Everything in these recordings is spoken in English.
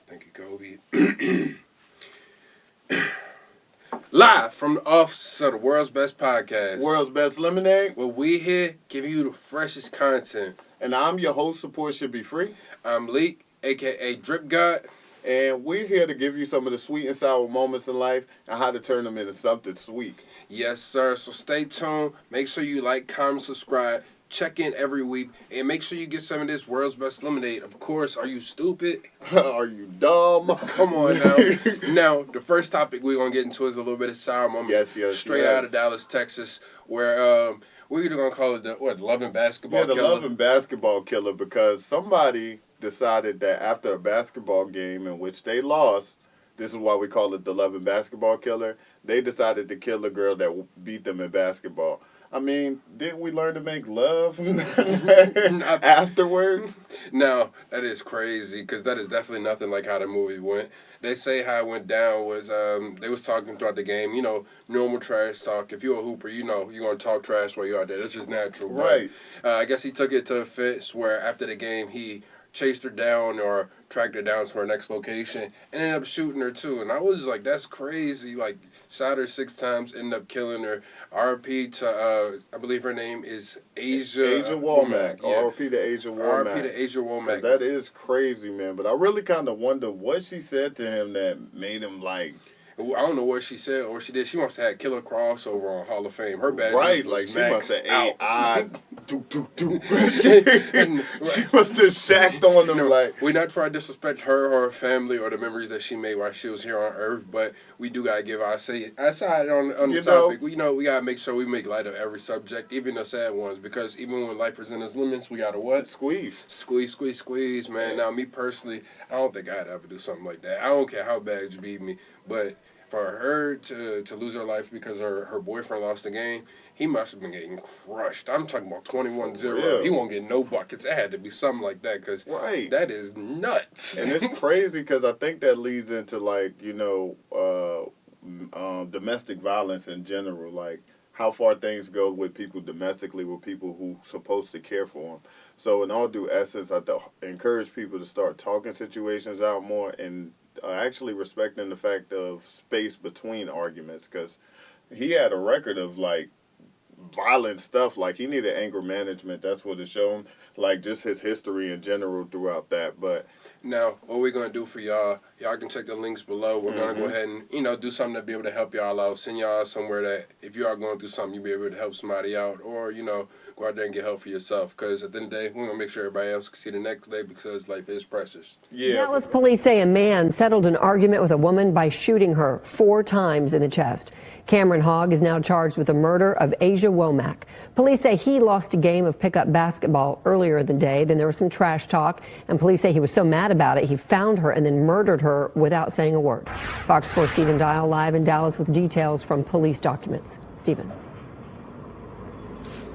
Thank you, Kobe. Live from the office of the world's best podcast. World's best Lemonaid. Where we here giving you the freshest content. And I'm your host, SupportShudBFree. I'm Leik, A.K.A. DripGod. And we're here to give you some of the sweet and sour moments in life and how to turn them into something sweet. Yes, sir. So stay tuned. Make sure you like, comment, subscribe. Check in every week. And make sure you get some of this world's best lemonade. Of course, are you stupid? Are you dumb? Come on now. Now, the first topic we're going to get into is a little bit of sour moment. Yes. Straight out of Dallas, Texas, where we're either going to call it the loving basketball killer? Yeah, the loving basketball killer, because somebody decided that after a basketball game in which they lost, this is why we call it the loving basketball killer, they decided to kill the girl that beat them in basketball. I mean, didn't we learn to make love afterwards? No, that is crazy, because that is definitely nothing like how the movie went. They say how it went down was they was talking throughout the game, normal trash talk. If you're a hooper, you're going to talk trash while you're out there. That's just natural. Right. But, I guess he took it to a fix where after the game he chased her down or tracked her down to her next location and ended up shooting her too. And I was like, that's crazy. Like, shot her 6 times, ended up killing her. RP to, I believe her name is Asia Womack. Yeah. RP to Asia Womack. RP to Asia Womack. That is crazy, man. But I really kind of wonder what she said to him that made him like... I don't know what she said or she did. She must have had killer crossover on Hall of Fame. Her badge right, was like she maxed must have out. She must have shacked on them like. We're not trying to disrespect her or her family or the memories that she made while she was here on Earth, but we do gotta give our side on the topic. We gotta make sure we make light of every subject, even the sad ones, because even when life presents its limits, we gotta what? Squeeze, man. Now, me personally, I don't think I'd ever do something like that. I don't care how bad you beat me, but for her to lose her life because her boyfriend lost the game, he must have been getting crushed. I'm talking about 21-0. He won't get no buckets. It had to be something like that, because that is nuts. And it's crazy because I think that leads into, like, domestic violence in general, like how far things go with people domestically, with people who supposed to care for them. So in all due essence, I encourage people to start talking situations out more and actually respecting the fact of space between arguments, because he had a record of like violent stuff. Like, he needed anger management. That's what it's shown. Like, just his history in general throughout that. But now, what we're going to do for y'all can check the links below. We're going to go ahead and, do something to be able to help y'all out. Send y'all somewhere that if you are going through something, you'll be able to help somebody out. Or, go out there and get help for yourself. Because at the end of the day, we're going to make sure everybody else can see the next day, because life is precious. Yeah. Dallas police say a man settled an argument with a woman by shooting her 4 times in the chest. Cameron Hogg is now charged with the murder of Asia Womack. Police say he lost a game of pickup basketball earlier in the day. Then there was some trash talk, and police say he was so mad about it, he found her and then murdered her without saying a word. Fox 4 Stephen Dial live in Dallas with details from police documents. Stephen.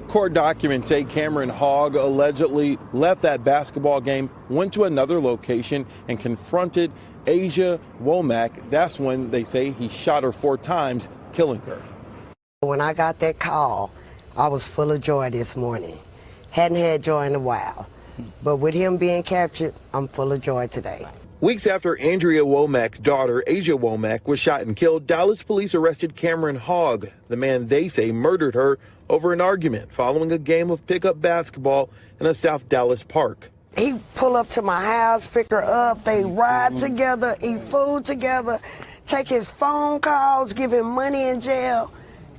Court documents say Cameron Hogg allegedly left that basketball game, went to another location, and confronted Asia Womack. That's when they say he shot her 4 times, killing her. When I got that call, I was full of joy this morning. Hadn't had joy in a while. But with him being captured, I'm full of joy today. Weeks after Andrea Womack's daughter, Asia Womack, was shot and killed, Dallas police arrested Cameron Hogg, the man they say murdered her over an argument following a game of pickup basketball in a South Dallas park. He pull up to my house, pick her up, they ride together, eat food together, take his phone calls, give him money in jail,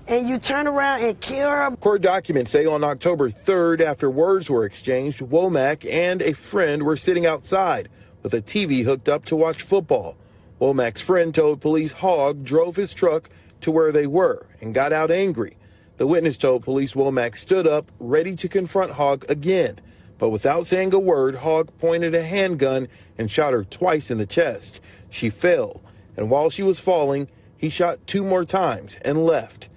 and you turn around and kill her. Court documents say on October 3rd, after words were exchanged, Womack and a friend were sitting outside with a TV hooked up to watch football. Womack's friend told police Hogg drove his truck to where they were and got out angry. The witness told police Womack stood up, ready to confront Hogg again. But without saying a word, Hogg pointed a handgun and shot her twice in the chest. She fell, and while she was falling, he shot 2 more times and left.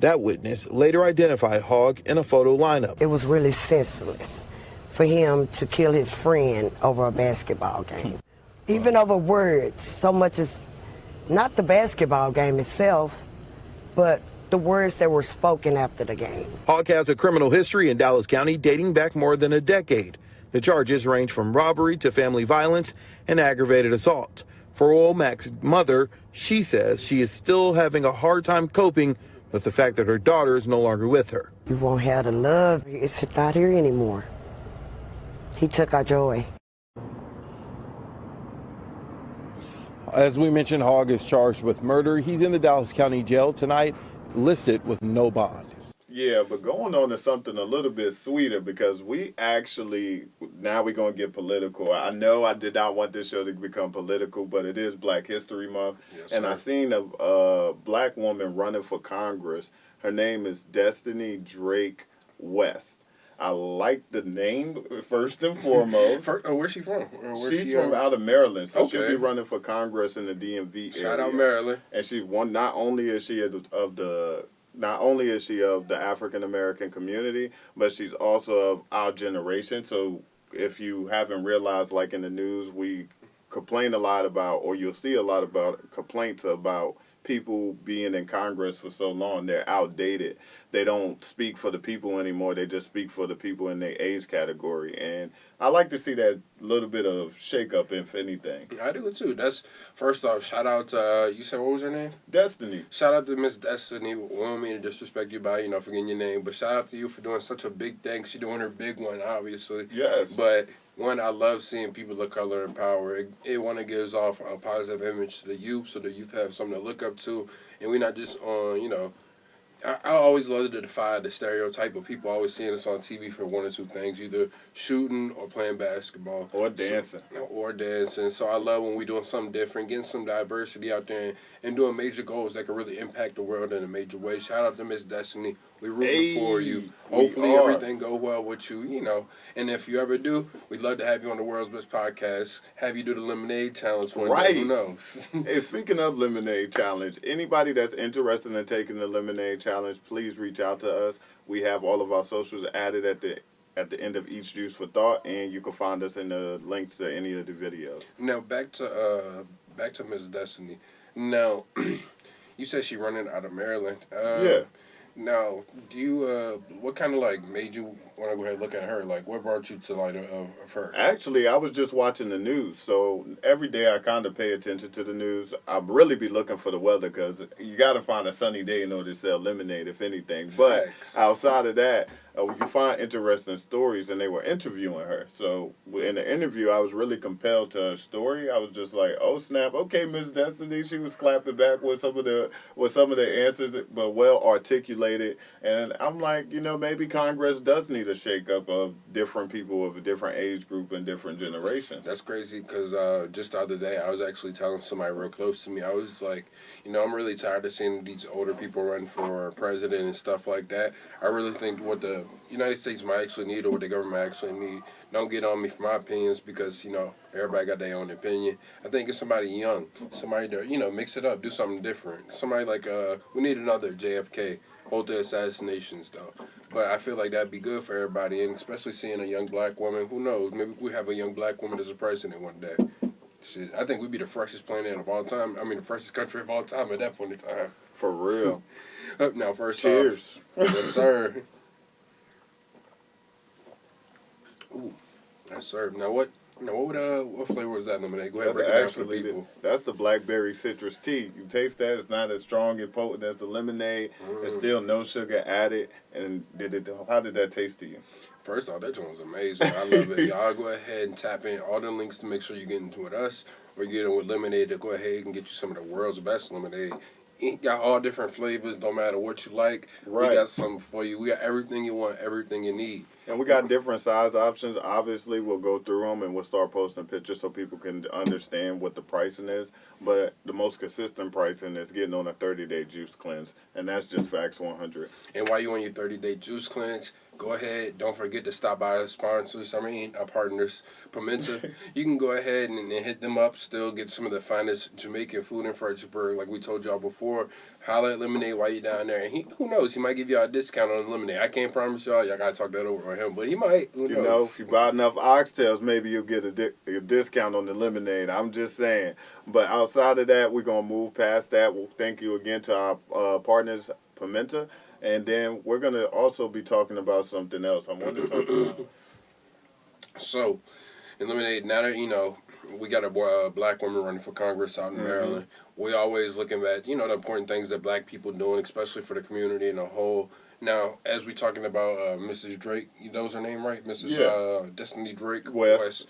That witness later identified Hogg in a photo lineup. It was really senseless for him to kill his friend over a basketball game. Even over words, so much as not the basketball game itself, but the words that were spoken after the game. Hogg has a criminal history in Dallas County dating back more than a decade. The charges range from robbery to family violence and aggravated assault. For Womack's mother, she says she is still having a hard time coping with the fact that her daughter is no longer with her. You won't have the love. It's not here anymore. He took our joy. As we mentioned, Hogg is charged with murder. He's in the Dallas County Jail tonight, listed with no bond. Yeah, but going on to something a little bit sweeter, because we actually, now we're going to get political. I know I did not want this show to become political, but it is Black History Month. Yes, and I seen a black woman running for Congress. Her name is Destiny Drake West. I like the name, first and foremost. Where's she from? She's from out of Maryland, so she'll be running for Congress in the DMV area. Shout out Maryland. And she's one. Not only is she of the African American community, but she's also of our generation. So if you haven't realized, like in the news, we complain a lot about, or you'll see a lot about complaints about people being in Congress for so long. They're outdated. They don't speak for the people anymore. They just speak for the people in their age category. And I like to see that little bit of shake-up, if anything. I do too. That's, first off, shout out to, you said, what was her name? Destiny. Shout out to Miss Destiny. We don't mean to disrespect you by, forgetting your name, but shout out to you for doing such a big thing. She's doing her big one, obviously. Yes. But, one, I love seeing people of color in power. It gives off a positive image to the youth, so the youth have something to look up to. And we're not just on, I always love to defy the stereotype of people always seeing us on TV for one or two things, either shooting or playing basketball. Or dancing. So I love when we're doing something different, getting some diversity out there and doing major goals that can really impact the world in a major way. Shout out to Miss Destiny. We're rooting for you. Hopefully everything go well with you, And if you ever do, we'd love to have you on the World's Best Podcast, have you do the Lemonaid Challenge one day. Who knows? Hey, speaking of Lemonaid Challenge, anybody that's interested in taking the Lemonaid Challenge, please reach out to us. We have all of our socials added at the end of each Juice for Thought, and you can find us in the links to any of the videos. Now back to Miss Destiny. Now, you said she running out of Maryland. Yeah. Now, do you, what kind of, made you want to go ahead and look at her? What brought you to light of her? Actually, I was just watching the news. So every day I kind of pay attention to the news. I'll really be looking for the weather because you got to find a sunny day in order to sell lemonade, if anything. But outside of that, we can find interesting stories, and they were interviewing her. So in the interview, I was really compelled to her story. I was just like, oh snap, okay, Miss Destiny. She was clapping back with some of the answers, but well articulated. And I'm like, maybe Congress does need a shakeup of different people of a different age group and different generations. That's crazy because just the other day, I was actually telling somebody real close to me. I was like, I'm really tired of seeing these older people run for president and stuff like that. I really think what the United States might actually need, or what the government actually need. Don't get on me for my opinions because, everybody got their own opinion. I think it's somebody young, somebody that, mix it up, do something different. Somebody like, we need another JFK, hold the assassinations though. But I feel like that'd be good for everybody, and especially seeing a young black woman. Who knows? Maybe we have a young black woman as a president one day. Shit, I think we'd be the freshest planet of all time. I mean, the freshest country of all time at that point in time. For real. Now, first Cheers. Yes, sir. Ooh, yes, sir. Now, what flavor was that lemonade? Go ahead and break it down for the people. That's the Blackberry citrus tea. You taste that; it's not as strong and potent as the lemonade. There's still no sugar added. And how did that taste to you? First off, that joint was amazing. I love it. Y'all go ahead and tap in all the links to make sure you get into with us, or get in with Lemonaid to go ahead and get you some of the world's best lemonade. It got all different flavors, don't matter what you like. Right. We got something for you. We got everything you want, everything you need. And we got different size options. Obviously, we'll go through them and we'll start posting pictures so people can understand what the pricing is. But the most consistent pricing is getting on a 30-day juice cleanse, and that's just Facts 100. And while you're on your 30-day juice cleanse, go ahead. Don't forget to stop by our sponsors. Our partners, Pimenta. You can go ahead and hit them up. Still get some of the finest Jamaican food in Fredericksburg, like we told y'all before. Holla at Lemonade while you're down there. And who knows? He might give y'all a discount on the lemonade. I can't promise y'all. Y'all gotta talk that over with him, but he might. Who knows? If you buy enough oxtails, maybe you'll get a discount on the lemonade. I'm just saying. But outside of that, we're gonna move past that. We'll thank you again to our partners, Pimenta. And then we're going to also be talking about something else. I want to talk about So, in Lemonaid, now that, we got a black woman running for Congress out in Maryland, we always looking at, the important things that black people doing, especially for the community in a whole. Now, as we talking about Mrs. Drake, that was her name, right? Mrs. Destiny Drake West.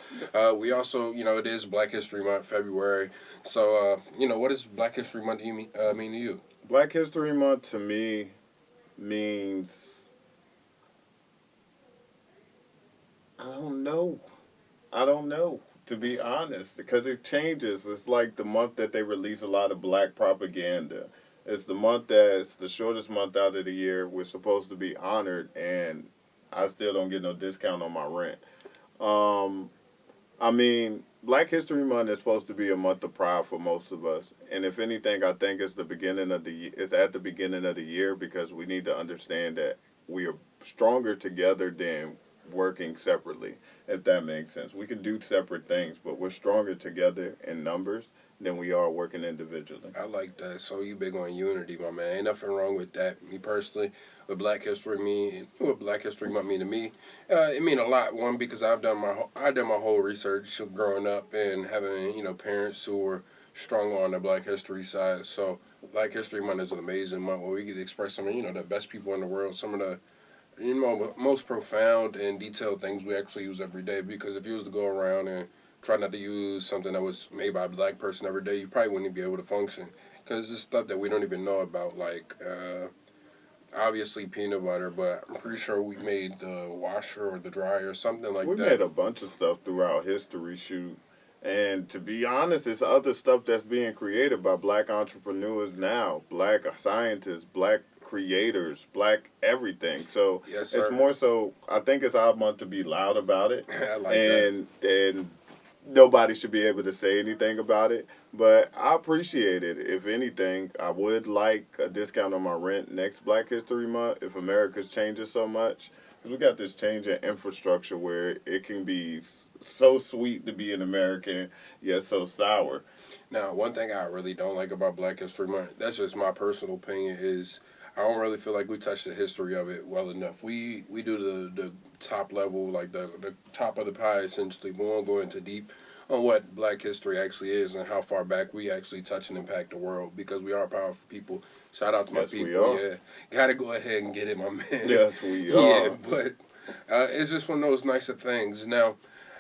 We also, it is Black History Month, February. So, what does Black History Month mean to you? Black History Month to me means, I don't know, to be honest, because it changes. It's like the month that they release a lot of black propaganda. It's the month that's the shortest month out of the year. We're supposed to be honored, and I still don't get no discount on my rent. I mean, Black History Month is supposed to be a month of pride for most of us, and if anything, I think it's it's at the beginning of the year, because we need to understand that we are stronger together than working separately, if that makes sense. We can do separate things, but we're stronger together in numbers than we are working individually. I like that. So you big on unity, my man. Ain't nothing wrong with that. Me personally, what Black History Month mean to me, it mean a lot. One, because I done my whole research growing up and having parents who were strong on the Black History side. So Black History Month is an amazing month where we get to express some of the best people in the world, some of the most profound and detailed things we actually use every day. Because if you was to go around and try not to use something that was made by a black person every day, you probably wouldn't be able to function. Because it's stuff that we don't even know about, like obviously peanut butter, but I'm pretty sure we made the washer or the dryer or something like that. We made a bunch of stuff throughout history, shoot. And to be honest, it's other stuff that's being created by black entrepreneurs now, black scientists, black creators, black everything. So Yes, it's sir. more so, I think it's our month to be loud about it. I like that. And nobody should be able to say anything about it. But I appreciate it. If anything, I would like a discount on my rent next Black History Month if America's changing so much. Because we got this change in infrastructure where it can be so sweet to be an American, yet so sour. Now, one thing I really don't like about Black History Month, that's just my personal opinion, is I don't really feel like we touch the history of it well enough. We do the top level, like the top of the pie, essentially. We won't go into deep on what black history actually is and how far back we actually touch and impact the world, because we are powerful people. Shout out to my Yes, people. we are. Yeah, gotta go ahead and get it, my man. Yes, we Yeah, are. but it's just one of those nicer things. Now,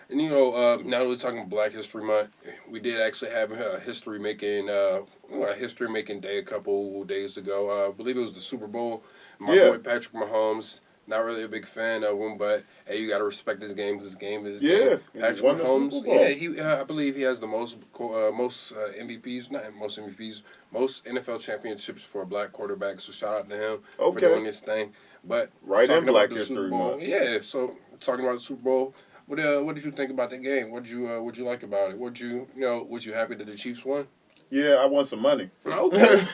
and now that we're talking Black History Month, we did actually have a history making day a couple days ago. I believe it was the Super Bowl. My boy Patrick Mahomes. Not really a big fan of him, but hey, you got to respect this game because this game is game. Patrick won the Mahomes, Super Bowl. yeah, I believe he has the most MVPs, not most MVPs, most NFL championships for a black quarterback. So shout out to him for doing this thing. But Right in talking about Black the History Super Bowl, Month. yeah. So talking about the Super Bowl, what did you think about the game? What did you like about it? Was you happy that the Chiefs won? Yeah, I want some money. Okay.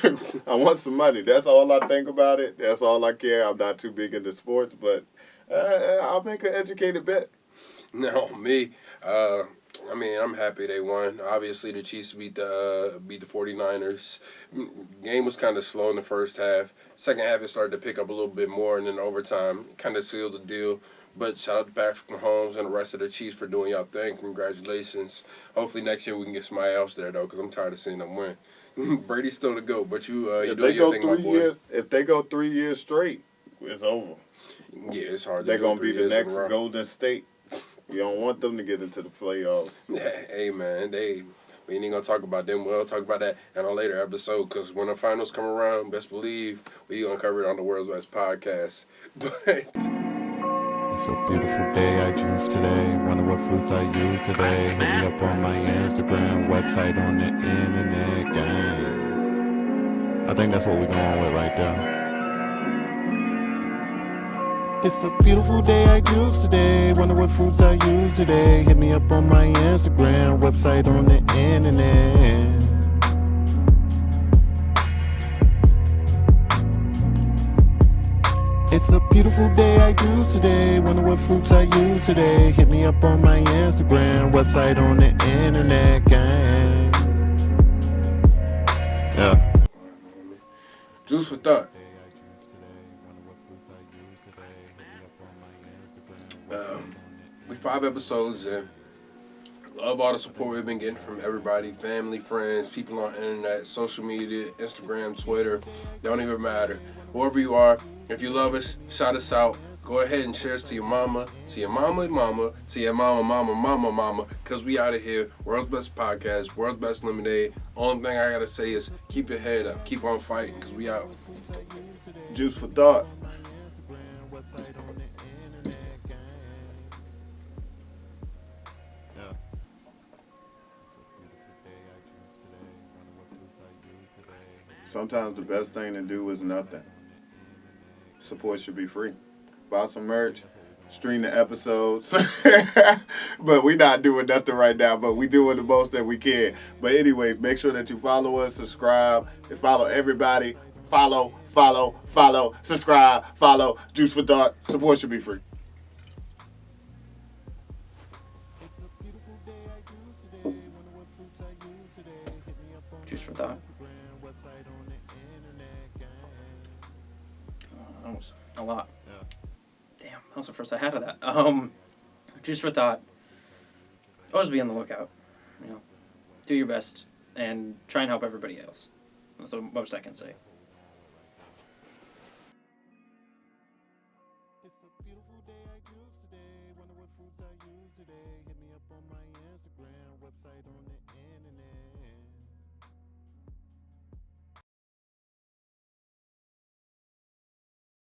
I want some money. That's all I think about it. That's all I care. I'm not too big into sports, but I'll make an educated bet. No, me. I'm happy they won. Obviously, the Chiefs beat the 49ers. Game was kind of slow in the first half. Second half, it started to pick up a little bit more, and then overtime kind of sealed the deal. But shout out to Patrick Mahomes and the rest of the Chiefs for doing y'all thing. Congratulations. Hopefully next year we can get somebody else there, though, because I'm tired of seeing them win. Brady's still the GOAT, but you doing your thing, my boy. If they go 3 years straight, it's over. Yeah, it's hard to They're do going to 3 be the years in a next row. Golden State. You don't want them to get into the playoffs. Hey, man, we ain't gonna talk about them. We'll talk about that in a later episode, because when the finals come around, best believe we gonna cover it on the World's Best Podcast. But it's a beautiful day I choose today. Wonder what fruits I use today. Hit me up on my Instagram, website on the internet, gang. I think that's what we're going with right there. It's a beautiful day I choose today. Wonder what fruits I use today. Hit me up on my Instagram, website on the internet. It's a beautiful day I choose today. Wonder what fruits I use today. Hit me up on my Instagram, website on the internet, gang. Yeah. juice for thought. We 5 episodes in. Love all the support we've been getting from everybody, family, friends, people on the internet, social media, Instagram, Twitter. Don't even matter. Whoever you are, if you love us, shout us out. Go ahead and share us to your mama, to your mama, to your mama, because we out of here. World's Best Podcast, World's Best Lemonade. Only thing I got to say is keep your head up. Keep on fighting, because we out. Juice for thought. Sometimes the best thing to do is nothing. Support should be free. Buy some merch, stream the episodes. But we not doing nothing right now, but we doing the most that we can. But anyways, make sure that you follow us, subscribe, and follow everybody. Follow, subscribe, follow. Juice for Thought. Support should be free. Juice for Thought. That was a lot. Damn, that was the first I had of that. Juice for Thought. Always be on the lookout. You know, do your best and try and help everybody else. That's the most I can say.